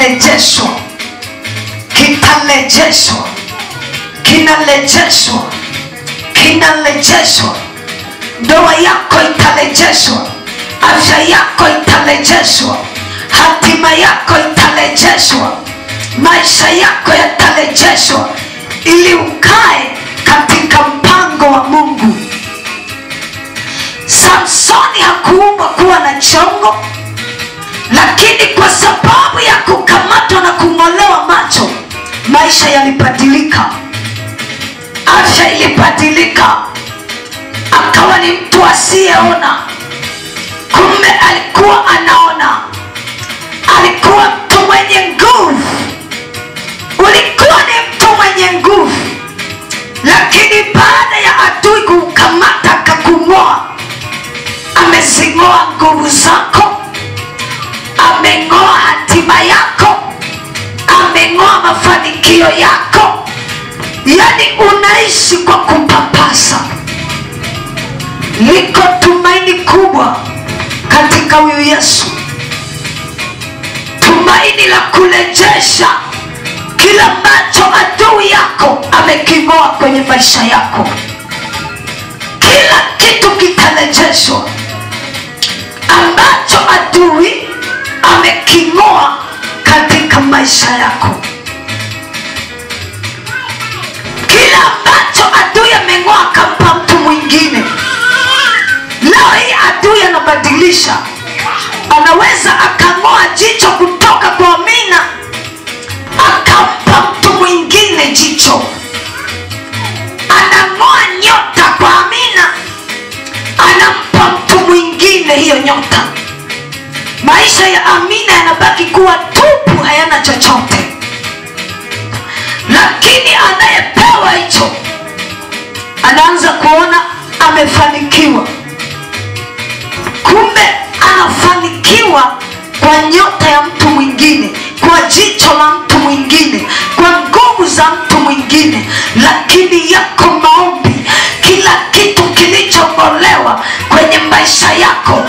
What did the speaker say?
kitarejeshwa, kitarejeshwa, kinarejeshwa, kinarejeshwa. Ndoa yako itarejeshwa, afya yako itarejeshwa, hatima yako itarejeshwa, maisha yako yatarejeshwa, ili ukae katika mpango wa Mungu. Samsoni hakuumbwa kuwa na chongo, lakini kwa sababu ya kukamatwa na kung'olewa macho, maisha yalibadilika, afya ilibadilika, akawa ni mtu asiyeona. Kumbe alikuwa anaona, alikuwa mtu mwenye nguvu, ulikuwa ni mtu mwenye nguvu. Lakini baada ya adui kukamata akakung'oa, amezing'oa nguvu zako, ameng'oa hatima yako, ameng'oa mafanikio yako. Yani unaishi kwa kupapasa. Liko tumaini kubwa katika huyu Yesu, tumaini la kurejesha kila ambacho adui yako ameking'oa kwenye maisha yako. Kila kitu kitarejeshwa ambacho adui ameking'oa katika maisha yako. Kila ambacho adui ameng'oa akampa mtu mwingine, leo hii adui anabadilisha. Anaweza akang'oa jicho kutoka kwa Amina akampa mtu mwingine jicho. Anang'oa nyota kwa Amina, anampa mtu mwingine hiyo nyota. Maisha ya Amina yanabaki kuwa tupu, hayana chochote. Lakini anayepewa hicho anaanza kuona amefanikiwa. Kumbe anafanikiwa kwa nyota ya mtu mwingine, kwa jicho la mtu mwingine, kwa nguvu za mtu mwingine. Lakini yako maombi, kila kitu kilichobolewa kwenye maisha yako